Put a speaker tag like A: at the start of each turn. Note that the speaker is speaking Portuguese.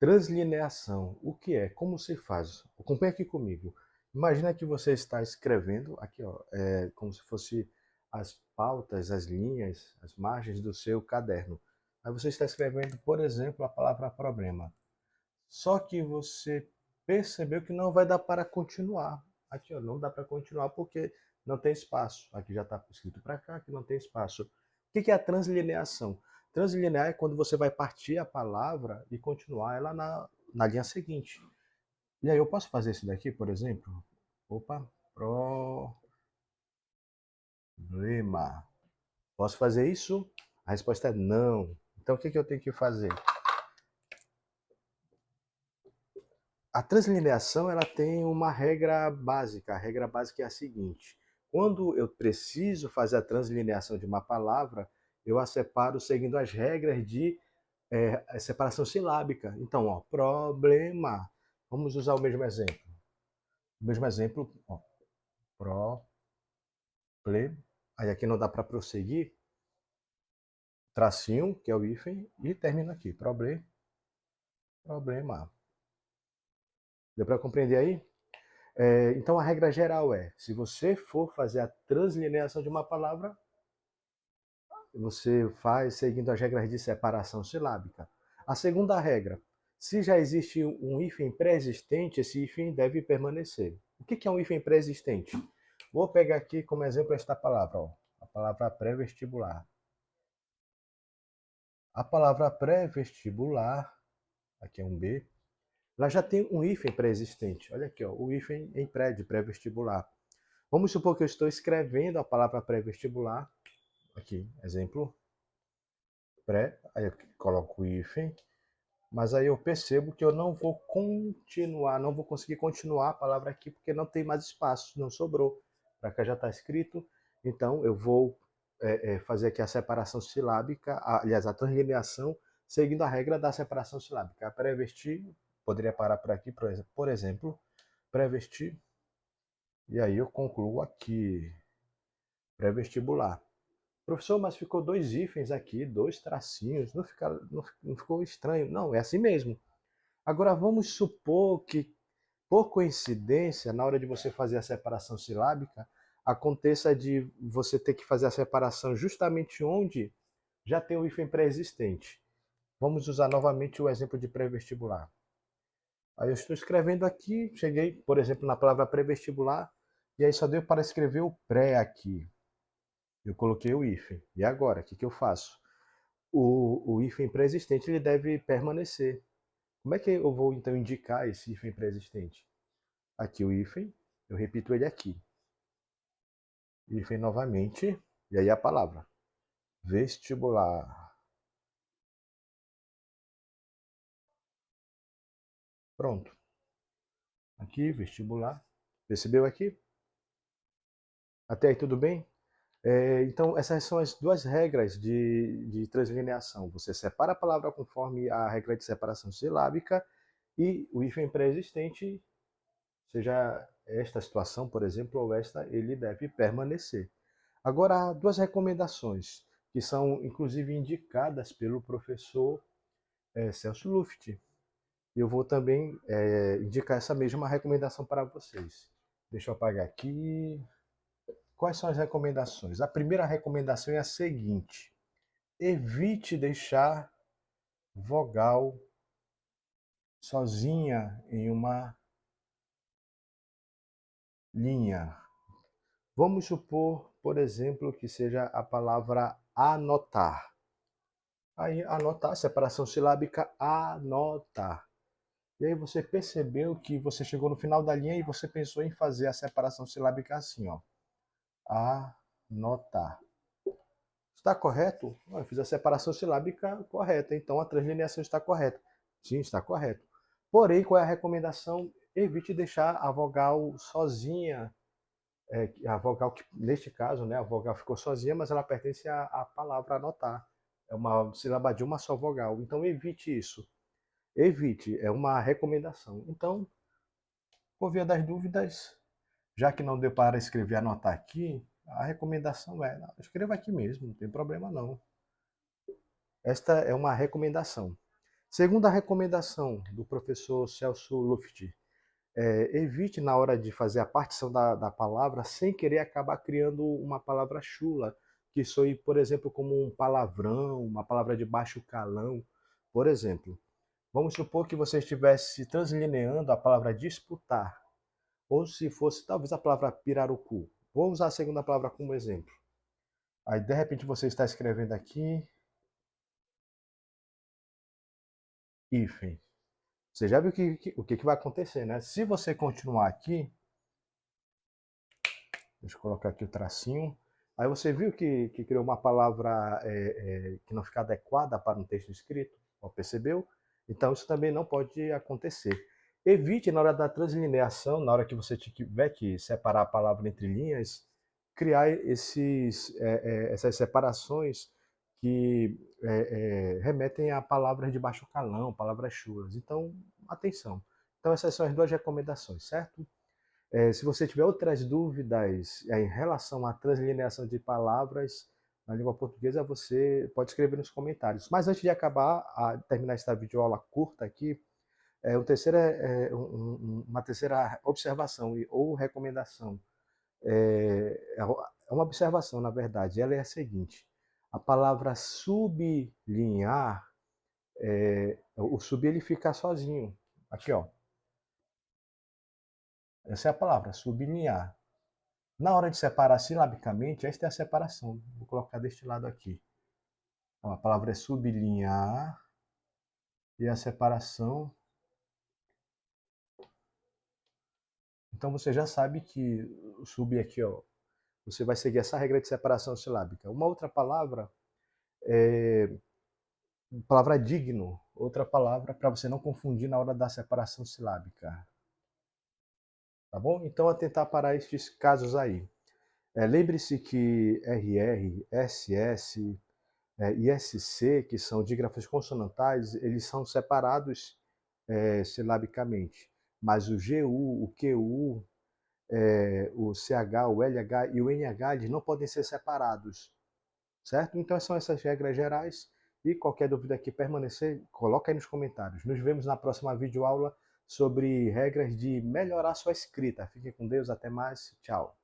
A: Translineação, o que é? Como se faz? Acompanhe aqui comigo. Imagina que você está escrevendo aqui, ó, como se fosse as pautas, as linhas, as margens do seu caderno. Aí você está escrevendo, por exemplo, a palavra problema. Só que você percebeu que não vai dar para continuar. Aqui, ó, não dá para continuar porque não tem espaço. Aqui já está escrito para cá, aqui não tem espaço. O que é a translineação? Translinear é quando você vai partir a palavra e continuar ela na linha seguinte. E aí eu posso fazer isso daqui, por exemplo? Opa, problema. Posso fazer isso? A resposta é não. Então o que eu tenho que fazer? A translineação ela tem uma regra básica. A regra básica é a seguinte: quando eu preciso fazer a translineação de uma palavra, eu a separo seguindo as regras de separação silábica. Então, ó, problema. Vamos usar o mesmo exemplo. O mesmo exemplo, ó, problem. Aí aqui não dá para prosseguir. Tracinho, que é o hífen, e termina aqui. Problema. Deu para compreender aí? Então a regra geral é, se você for fazer a translineação de uma palavra, você faz seguindo as regras de separação silábica. A segunda regra, se já existe um hífen pré-existente, esse hífen deve permanecer. O que é um hífen pré-existente? Vou pegar aqui como exemplo esta palavra, ó, a palavra pré-vestibular. A palavra pré-vestibular, aqui é um B, ela já tem um hífen pré-existente. Olha aqui, ó, o hífen em pré, de pré-vestibular. Vamos supor que eu estou escrevendo a palavra pré-vestibular. Aqui, exemplo, pré, aí eu coloco o hífen, mas aí eu percebo que eu não vou continuar, não vou conseguir continuar a palavra aqui porque não tem mais espaço, não sobrou. Para cá já está escrito, então eu vou fazer aqui a separação silábica, aliás, a translineação, seguindo a regra da separação silábica. A pré-vestir, poderia parar por aqui, por exemplo, pré-vestir, e aí eu concluo aqui, pré-vestibular. Professor, mas ficou dois hífens aqui, dois tracinhos, não ficou estranho? Não, é assim mesmo. Agora vamos supor que, por coincidência, na hora de você fazer a separação silábica, aconteça de você ter que fazer a separação justamente onde já tem o hífen pré-existente. Vamos usar novamente o exemplo de pré-vestibular. Aí eu estou escrevendo aqui, cheguei, por exemplo, na palavra pré-vestibular, e aí só deu para escrever o pré aqui. Eu coloquei o hífen. E agora, o que eu faço? O hífen pré-existente ele deve permanecer. Como é que eu vou então indicar esse hífen pré-existente? Aqui o hífen, eu repito ele aqui. Hífen novamente, e aí a palavra. Vestibular. Pronto. Aqui, vestibular. Percebeu aqui? Até aí tudo bem? Então, essas são as duas regras de translineação. Você separa a palavra conforme a regra de separação silábica e o hífen pré-existente, seja esta situação, por exemplo, ou esta, ele deve permanecer. Agora, há duas recomendações que são, inclusive, indicadas pelo professor Celso Luft. Eu vou também indicar essa mesma recomendação para vocês. Deixa eu apagar aqui. Quais são as recomendações? A primeira recomendação é a seguinte: evite deixar vogal sozinha em uma linha. Vamos supor, por exemplo, que seja a palavra anotar. Aí, anotar, separação silábica, anotar. E aí você percebeu que você chegou no final da linha e você pensou em fazer a separação silábica assim, ó. Anotar. Está correto? Eu fiz a separação silábica correta, então a translineação está correta. Sim, está correto. Porém, qual é a recomendação? Evite deixar a vogal sozinha. A vogal, que, neste caso, né, a vogal ficou sozinha, mas ela pertence à palavra anotar. É uma sílaba de uma só vogal. Então, evite isso. Evite, é uma recomendação. Então, por via das dúvidas, já que não deu para escrever e anotar aqui, a recomendação é, escreva aqui mesmo, não tem problema não. Esta é uma recomendação. Segunda recomendação do professor Celso Luft, evite na hora de fazer a partição da palavra sem querer acabar criando uma palavra chula, que soe, por exemplo, como um palavrão, uma palavra de baixo calão. Por exemplo, vamos supor que você estivesse translineando a palavra disputar, ou se fosse talvez a palavra pirarucu. Vou usar a segunda palavra como exemplo. Aí, de repente, você está escrevendo aqui, hífen. Você já viu o que vai acontecer, né? Se você continuar aqui, deixa eu colocar aqui o tracinho. Aí você viu que criou uma palavra que não fica adequada para um texto escrito? Ó, percebeu? Então isso também não pode acontecer. Evite na hora da translineação, na hora que você tiver que separar a palavra entre linhas, criar essas separações que remetem a palavras de baixo calão, palavras chulas. Então, atenção. Então essas são as duas recomendações, certo? Se você tiver outras dúvidas em relação à translineação de palavras na língua portuguesa, você pode escrever nos comentários. Mas antes de terminar esta videoaula curta aqui, uma terceira observação ou recomendação. É uma observação, na verdade. Ela é a seguinte: a palavra sublinhar, o sub ele fica sozinho. Aqui, ó. Essa é a palavra, sublinhar. Na hora de separar silabicamente, esta é a separação. Vou colocar deste lado aqui. Então, a palavra é sublinhar e a separação. Então você já sabe que o sub aqui, ó, você vai seguir essa regra de separação silábica. Uma outra palavra é palavra digno, outra palavra para você não confundir na hora da separação silábica. Tá bom? Então atentar para estes casos aí. Lembre-se que RR, SS, e SC, que são dígrafos consonantais, eles são separados silabicamente. Mas o GU, o QU, o CH, o LH e o NH, eles não podem ser separados, certo? Então são essas regras gerais. E qualquer dúvida que permanecer, coloca aí nos comentários. Nos vemos na próxima videoaula sobre regras de melhorar sua escrita. Fique com Deus, até mais, tchau.